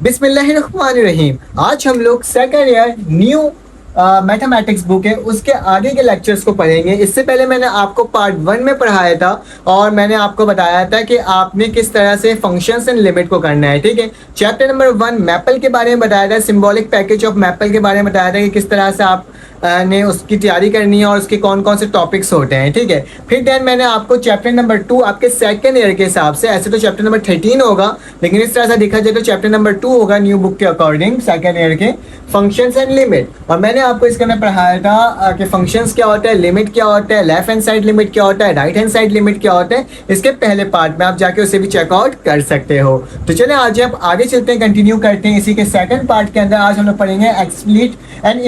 बिस्मिल्लाहिर्रहमानिर्रहीम। आज हम लोग second year new mathematics book है उसके आगे के लेक्चर्स को पढ़ेंगे। इससे पहले मैंने आपको पार्ट 1 में पढ़ाया था और मैंने आपको बताया था कि आपने किस तरह से फंक्शंस एंड लिमिट को करना है। ठीक है, चैप्टर नंबर 1 मैपल के बारे में बताया था, सिंबॉलिक पैकेज ऑफ मैपल के बारे में बताया था कि किस तरह से आप ने उसकी तैयारी करनी है और उसके कौन कौन से टॉपिक्स होते हैं। ठीक है, फिर देन मैंने आपको चैप्टर नंबर 2 आपके सेकंड ईयर के हिसाब से, ऐसे तो चैप्टर नंबर 13 होगा लेकिन इस तरह से देखा जाए तो चैप्टर नंबर 2 होगा न्यू बुक के अकॉर्डिंग सेकंड ईयर के, फंक्शंस एंड लिमिट। और मैंने आपको इसके अंदर पढ़ाया था कि फंक्शंस क्या होता है, लिमिट क्या होता है, लेफ्ट हैंड साइड लिमिट क्या होता है, राइट हैंड साइड लिमिट क्या होता है। इसके पहले पार्ट में आप जाके उसे भी चेकआउट कर सकते हो। तो चले आज आप आगे चलते हैं, कंटिन्यू करते हैं इसी के सेकंड पार्ट के अंदर। आज हम लोग पढ़ेंगे एक्सप्लिसिट एंड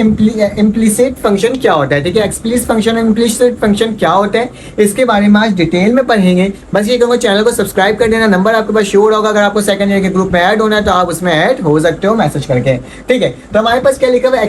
इम्प्लिसिट फंक्शन क्या होता है। ठीक है, explicit function and implicit function क्या होता है इसके बारे में आज डिटेल में पढ़ेंगे। बस ये कहूँगा चैनल को सब्सक्राइब कर देना, नंबर आपके पास शो होगा। अगर आपको सेकंड ईयर के ग्रुप में ऐड होना है तो आप उसमें ऐड हो सकते हो मैसेज करके। ठीक है, तो हमारे पास क्या लिखा हुआ है,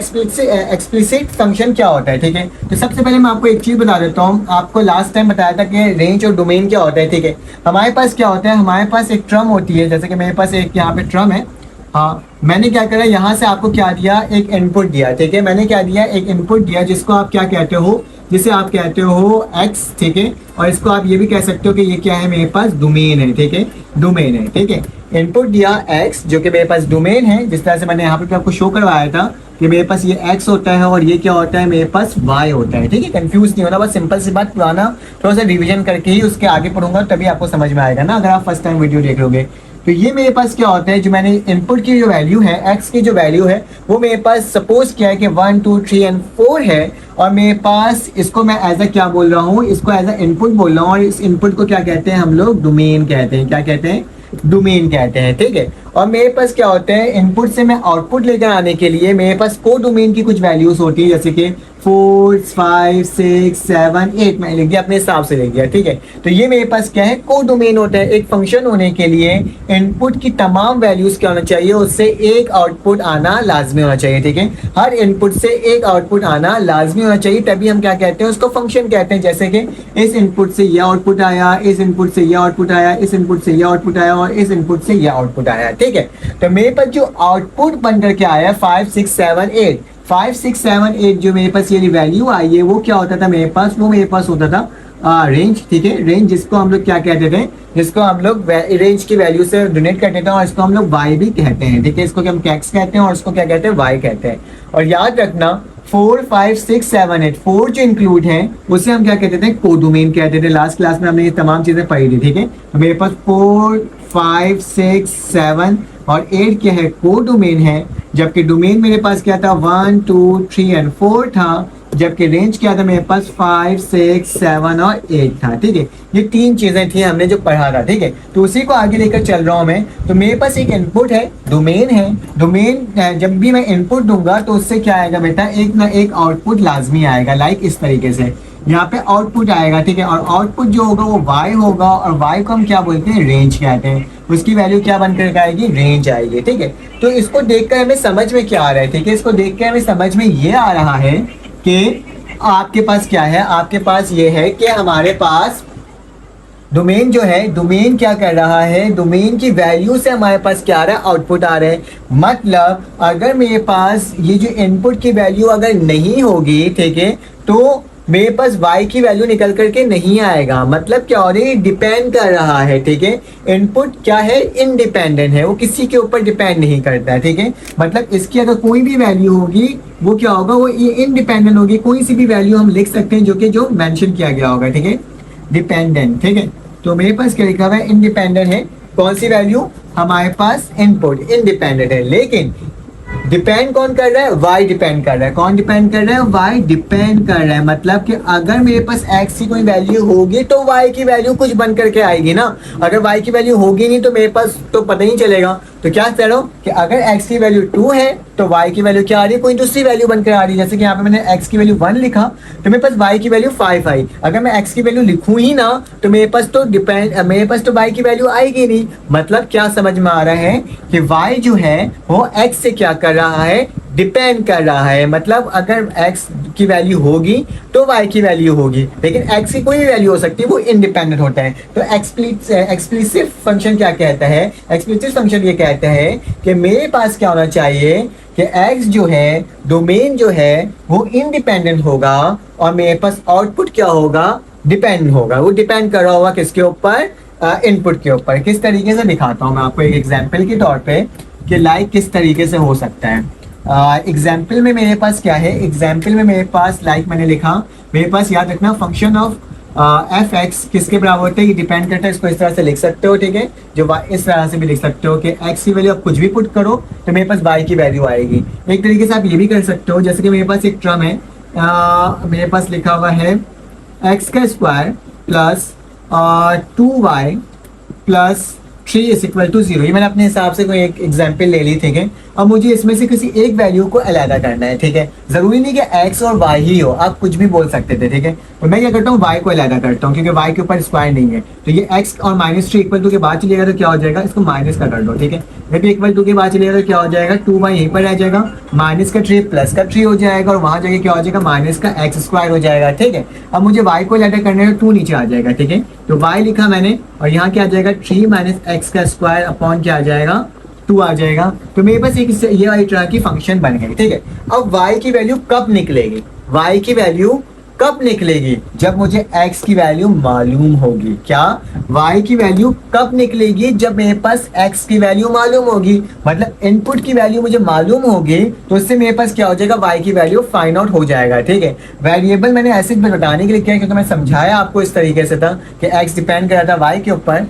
एक्सप्लिसिट फंक्शन क्या होता है। ठीक है, तो सबसे पहले मैं आपको एक चीज बता देता हूँ। आपको लास्ट टाइम बताया था कि रेंज और डोमेन क्या होता है। ठीक है, हमारे पास क्या होता है, हमारे पास एक ट्रम होती है, जैसे कि मेरे पास एक यहाँ पे ट्रम है। हाँ, मैंने क्या करा, यहाँ से आपको क्या दिया, एक इनपुट दिया। ठीक है, मैंने क्या दिया, एक इनपुट दिया जिसको आप क्या कहते हो, जिसे आप कहते हो एक्स। ठीक है, और इसको आप ये भी कह सकते हो कि ये क्या है, मेरे पास डोमेन है। ठीक है, डोमेन है। ठीक है, इनपुट दिया एक्स जो कि मेरे पास डोमेन है, जिस तरह से मैंने यहाँ पे आपको शो करवाया था कि मेरे पास ये एक्स होता है और ये क्या होता है, मेरे पास वाई होता है। ठीक है, कंफ्यूज नहीं होना, बस सिंपल सी बात, पुराना थोड़ा सा रिवीजन करके ही उसके आगे पढ़ूंगा तभी आपको समझ में आएगा ना, अगर आप फर्स्ट टाइम वीडियो देख लोगे। तो ये मेरे पास क्या होता है, जो मैंने इनपुट की जो वैल्यू है, एक्स की जो वैल्यू है वो मेरे पास सपोज क्या है कि 1 2 3 एंड 4 है। और मेरे पास इसको मैं एज अ क्या बोल रहा हूँ, इसको एज अ इनपुट बोल रहा हूँ। और इस इनपुट को क्या कहते हैं हम लोग, डोमेन कहते हैं। क्या कहते हैं, डोमेन कहते हैं। ठीक है, और मेरे पास क्या होता है, इनपुट से मैं आउटपुट लेकर आने के लिए मेरे पास को डोमेन की कुछ वैल्यूज होती है, जैसे कि 4 5 6 7 8 मैं लिख दिया, अपने हिसाब से लिख दिया। ठीक है, तो ये मेरे पास क्या है, को डोमेन होता है। एक फंक्शन होने के लिए इनपुट की तमाम वैल्यूज क्या होना चाहिए, उससे एक आउटपुट आना लाजमी होना चाहिए। ठीक है, हर इनपुट से एक आउटपुट आना लाजमी होना चाहिए, तभी हम क्या कहते हैं, उसको फंक्शन कहते हैं। जैसे कि इस इनपुट से ये आउटपुट आया, इस इनपुट से ये आउटपुट आया, इस इनपुट से ये आउटपुट आया और इस इनपुट से ये आउटपुट आया। ठीक है, तो मेरे पास जो आउटपुट बन करके आया 5 6 7 8, 5 6 7 8 जो मेरे पास ये वैल्यू आई है वो क्या होता था मेरे पास, वो मेरे पास होता था रेंज। ठीक है, रेंज जिसको हम लोग क्या कहते थे, जिसको हम लोग रेंज की वैल्यू से डोनेट करते थे और इसको हम लोग वाई भी कहते हैं। ठीक है, इसको हम एक्स कहते हैं और इसको क्या कहते हैं, वाई कहते हैं। और याद रखना 4 5 6 7 8 4 जो इंक्लूड है उसे हम क्या कहते थे, कोडोमेन कहते थे। लास्ट क्लास में हमने ये तमाम चीजें पढ़ी थी। ठीक है, तो मेरे पास 4 5 6 7 और 8 क्या है, कोडोमेन है। जबकि डोमेन मेरे पास क्या था, 1 2 3 एंड 4 था। जबकि रेंज क्या था मेरे पास, 5 6 7 और 8 था। ठीक है, ये तीन चीजें थी हमने जो पढ़ा था। ठीक है, तो उसी को आगे लेकर चल रहा हूं मैं। तो मेरे पास एक इनपुट है, डोमेन है। डोमेन जब भी मैं इनपुट दूंगा तो उससे क्या आएगा बेटा, एक ना एक आउटपुट लाजमी आएगा। लाइक इस तरीके से यहाँ पे आउटपुट आएगा। ठीक है, और आउटपुट जो होगा वो वाई होगा और वाई को हम क्या बोलते हैं, रेंज कहते हैं। उसकी वैल्यू क्या बनकर आएगी, रेंज आएगी। ठीक है, तो इसको देखकर हमें समझ में क्या आ रहा है, ठीक है, इसको देखकर हमें समझ में ये आ रहा है कि आपके पास क्या है, आपके पास ये है कि हमारे पास डोमेन जो है, डोमेन क्या कर रहा है, डोमेन की वैल्यू से हमारे पास क्या आ रहा है, आउटपुट आ रहा है। मतलब अगर मेरे पास ये जो इनपुट की वैल्यू अगर नहीं होगी, ठीक है, तो मेरे पास y की वैल्यू निकल करके नहीं आएगा। मतलब क्या हो रही है, डिपेंड कर रहा है। ठीक है, इनपुट क्या है, इंडिपेंडेंट है, वो किसी के ऊपर डिपेंड नहीं करता है। ठीक है, मतलब इसकी अगर कोई भी वैल्यू होगी वो क्या होगा, वो इंडिपेंडेंट होगी। कोई सी भी वैल्यू हम लिख सकते हैं जो मेंशन किया गया होगा। ठीक है, डिपेंडेंट। ठीक है, तो मेरे पास क्या लिखा हुआ है, इंडिपेंडेंट है। कौन सी वैल्यू, हमारे पास इनपुट इंडिपेंडेंट है, लेकिन डिपेंड कौन कर रहा है, वाई डिपेंड कर रहा है। कौन डिपेंड कर रहा है, वाई डिपेंड कर रहा है। मतलब कि अगर मेरे पास एक्स की कोई वैल्यू होगी तो वाई की वैल्यू कुछ बन करके आएगी ना। अगर वाई की वैल्यू होगी नहीं तो मेरे पास तो पता नहीं चलेगा। तो क्या कह रहा हूँ कि अगर एक्स की वैल्यू 2 है तो वाई की वैल्यू क्या आ रही है, कोई दूसरी वैल्यू बनकर आ रही है। जैसे कि यहाँ पे मैंने एक्स की वैल्यू 1 लिखा तो मेरे पास वाई की वैल्यू 5 आई। अगर मैं एक्स की वैल्यू लिखूं ही ना तो मेरे पास तो वाई की वैल्यू आएगी नहीं। मतलब क्या समझ में आ रहा है कि वाई जो है वो एक्स से क्या कर रहा है, डिपेंड कर रहा है, मतलब अगर x की वैल्यू होगी तो y की वैल्यू होगी, लेकिन x की कोई भी वैल्यू हो सकती है, वो इंडिपेंडेंट होता है। तो एक्सप्लिसिट फंक्शन क्या कहता है, एक्सप्लिसिट फंक्शन ये कहता है कि मेरे पास क्या होना चाहिए कि x जो है, डोमेन जो है वो इंडिपेंडेंट होगा और मेरे पास आउटपुट क्या होगा, डिपेंड होगा। वो डिपेंड कर रहा होगा किसके ऊपर, इनपुट के ऊपर। किस तरीके से दिखाता हूँ मैं आपको एक एग्जाम्पल के तौर पे कि लाइक किस तरीके से हो सकता है। एग्जाम्पल में मेरे पास क्या है, एग्जाम्पल में मेरे पास लाइक मैंने लिखा, मेरे पास याद रखना फंक्शन ऑफ एफ एक्स किसके बराबर होता है, ये डिपेंड करता है। इसको इस तरह से लिख सकते हो, ठीक है, जो इस तरह से भी लिख सकते हो कि एक्स की वैल्यू आप कुछ भी पुट करो तो मेरे पास वाई की वैल्यू आएगी। एक तरीके से आप ये भी कर सकते हो, जैसे कि मेरे पास एक टर्म है, मेरे पास लिखा हुआ है एक्स का square plus 2y plus 3 is equal to 0। ये मैंने अपने हिसाब से कोई एक एग्जाम्पल ले ली, ठीक है। अब मुझे इसमें से किसी एक वैल्यू को अलग करना है, ठीक है। जरूरी नहीं कि x और y ही हो, आप कुछ भी बोल सकते थे, ठीक है। तो मैं क्या करता हूँ, y को अलग करता हूँ क्योंकि y के ऊपर स्क्वायर नहीं है। तो ये x और -3 इक्वल टू के बाद चलिएगा तो क्या हो जाएगा, इसको माइनस का कर दो, ठीक है। ये भी इक्वल टू के बाद चलिएगा तो क्या हो जाएगा, 2y यहीं पर रह जाएगा, माइनस का 3 प्लस का 3 हो जाएगा और वहां जाके क्या हो जाएगा, माइनस का x स्क्वायर हो जाएगा, ठीक है। अब मुझे y को अलग करने में 2 नीचे आ जाएगा, ठीक है। तो y लिखा मैंने और यहाँ क्या आ जाएगा, 3 माइनस एक्स का स्क्वायर अपॉन क्या आ जाएगा, 2 आ जाएगा। तो मेरे पास एक ये वाली तरह की फंक्शन बन गई, ठीक है। अब y की वैल्यू कब निकलेगी, y की वैल्यू कब निकलेगी, जब मुझे x की वैल्यू मालूम होगी। क्या, y की वैल्यू कब निकलेगी, जब मेरे पास x की वैल्यू मालूम होगी। मतलब इनपुट की वैल्यू मुझे मालूम होगी तो इससे मेरे पास क्या हो जाएगा, y की वैल्यू फाइंड आउट हो जाएगा, ठीक है। वेरिएबल मैंने ऐसे बताने के लिए किया क्योंकि मैं समझाया आपको इस तरीके से था कि x डिपेंड कर रहा था y के ऊपर,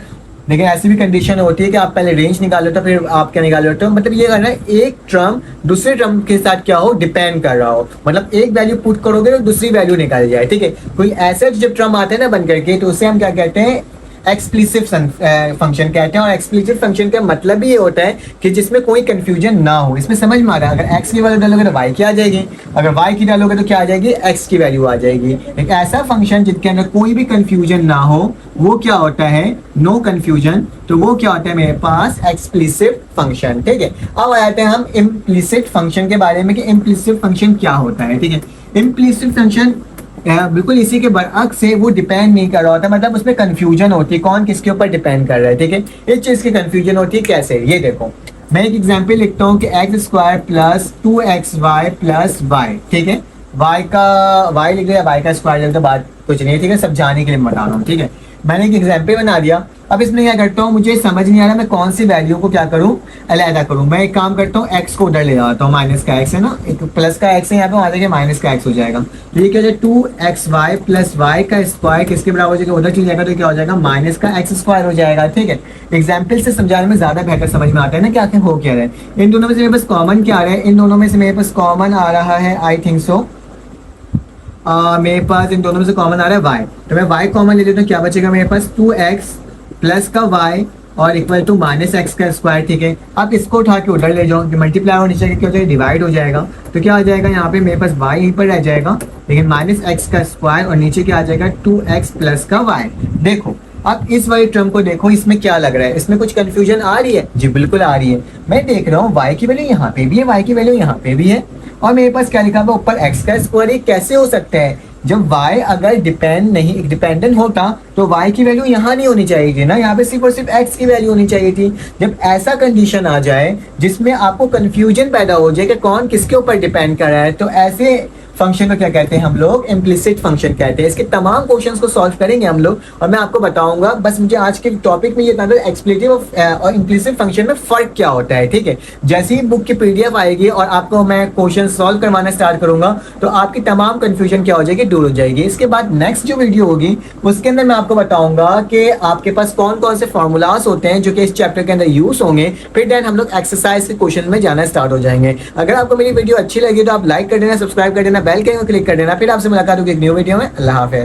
लेकिन ऐसी भी कंडीशन होती है कि आप पहले रेंज निकाल लेते हो फिर आप क्या निकाल लेते हो। मतलब ये करना है, एक टर्म दूसरे टर्म के साथ क्या हो, डिपेंड कर रहा हो। मतलब एक वैल्यू पुट करोगे तो दूसरी वैल्यू निकल जाए, ठीक है। कोई ऐसे जब टर्म आते हैं ना बन करके, तो उसे हम क्या कहते हैं, एक्सप्लिसिट फंक्शन कहते हैं। और एक्सप्लिसिट फंक्शन का मतलब भी ये होता है कि जिसमें कोई कंफ्यूजन ना हो। इसमें समझ में आ रहा है, अगर x की वैल्यू डालोगे तो y की आ जाएगी, अगर y की डालोगे तो क्या आ जाएगी, x की वैल्यू आ जाएगी। एक ऐसा फंक्शन जिसके अंदर कोई भी कंफ्यूजन ना हो वो क्या होता है, नो कंफ्यूजन, तो वो क्या होता है मेरे पास, एक्सप्लिसिट फंक्शन, ठीक है। अब आते हैं हम इम्प्लिसिट फंक्शन के बारे में कि इम्प्लिसिट फंक्शन क्या होता है, ठीक है। इम्प्लिसिट फंक्शन बिल्कुल इसी के बरअक्स से वो डिपेंड नहीं कर रहा होता, मतलब उसमें कंफ्यूजन होती है कौन किसके ऊपर डिपेंड कर रहा है, ठीक है। इस चीज़ की कंफ्यूजन होती है कैसे, ये देखो मैं एक एग्जांपल लिखता हूँ कि x square plus 2xy plus y, ठीक है। y का y लिख दिया, y का स्क्वायर लिख, तो बात कुछ नहीं है, ठीक है, सब जाने के लिए बता रहा हूँ, ठीक है। मैंने एक एग्जाम्पल बना दिया। अब इसमें क्या करता हूँ, मुझे समझ नहीं आ रहा मैं कौन सी वैल्यू को क्या करूँ, अलहदा करूँ। मैं एक काम करता हूँ, x को उधर ले जाता हूँ, माइनस का x है ना, एक प्लस का x है यहाँ पे, वहाँ जाके माइनस का x हो जाएगा। तो ये क्या हो जाएगा, 2xy प्लस वाई का स्क्वायर किसके बराबर हो जाएगा, उधर चल जाएगा तो क्या हो जाएगा, माइनस का x स्क्वायर हो जाएगा, ठीक है। एग्जाम्पल से समझाने में ज्यादा बेहतर समझ में आता है ना कि आखिर हो क्या रहा है। इन दोनों में से मेरे पास कॉमन क्या आ रहा है, इन दोनों में से मेरे पास कॉमन आ रहा है, आई थिंक सो मेरे पास इन दोनों में से कॉमन आ रहा है y, तो मैं y कॉमन ले लेता हूँ, क्या बचेगा मेरे पास, 2x प्लस का y और इक्वल टू माइनस एक्स का स्क्वायर, ठीक है। आप इसको उठा के उधर ले जाओ कि मल्टीप्लाई और नीचे क्या हो जाएगा, डिवाइड हो जाएगा। तो क्या हो जाएगा, यहाँ पे मेरे पास y यहीं पर रह जाएगा, लेकिन माइनस एक्स का स्क्वायर और नीचे क्या आ जाएगा, 2x प्लस का y। देखो अब इस वाली टर्म को देखो, इसमें क्या लग रहा है, इसमें कुछ कंफ्यूजन आ रही है, जी बिल्कुल आ रही है। मैं देख रहा हूँ y की वैल्यू यहाँ पे भी है, y की वैल्यू यहाँ पे भी है, और मेरे पास क्या लिखा हुआ ऊपर x का स्क्वायर। ये कैसे हो सकता है, जब y अगर डिपेंडेंट होता तो y की वैल्यू यहाँ नहीं होनी चाहिए थी ना, यहाँ पे सिर्फ और सिर्फ x की वैल्यू होनी चाहिए थी। जब ऐसा कंडीशन आ जाए जिसमें आपको कंफ्यूजन पैदा हो जाए कि कौन किसके ऊपर डिपेंड कर रहा है, तो ऐसे फंक्शन को क्या कहते हैं हम लोग, इम्प्लिसिट फंक्शन कहते हैं। इसके तमाम क्वेश्चंस को सॉल्व करेंगे हम लोग और मैं आपको बताऊंगा। बस मुझे आज के टॉपिक में ये था एक्सप्लिसिट और इम्प्लिसिट फंक्शन में फर्क क्या होता है, ठीक है। जैसे ही बुक की पीडीएफ आएगी और आपको मैं क्वेश्चन सॉल्व करवाना स्टार्ट करूंगा तो आपकी तमाम कंफ्यूजन क्या हो जाएगी, दूर हो जाएगी। इसके बाद नेक्स्ट जो वीडियो होगी उसके अंदर मैं आपको बताऊंगा कि आपके पास कौन कौन से फॉर्मूलाज होते हैं जो कि इस चैप्टर के अंदर यूज होंगे। फिर देन हम लोग एक्सरसाइज के क्वेश्चन में जाना स्टार्ट हो जाएंगे। अगर आपको मेरी वीडियो अच्छी लगी तो आप लाइक कर देना, सब्सक्राइब कर देना, बेल के आइकन क्लिक कर देना। फिर आपसे मुलाकात होगी एक न्यू वीडियो में। अल्लाह हाफिज़।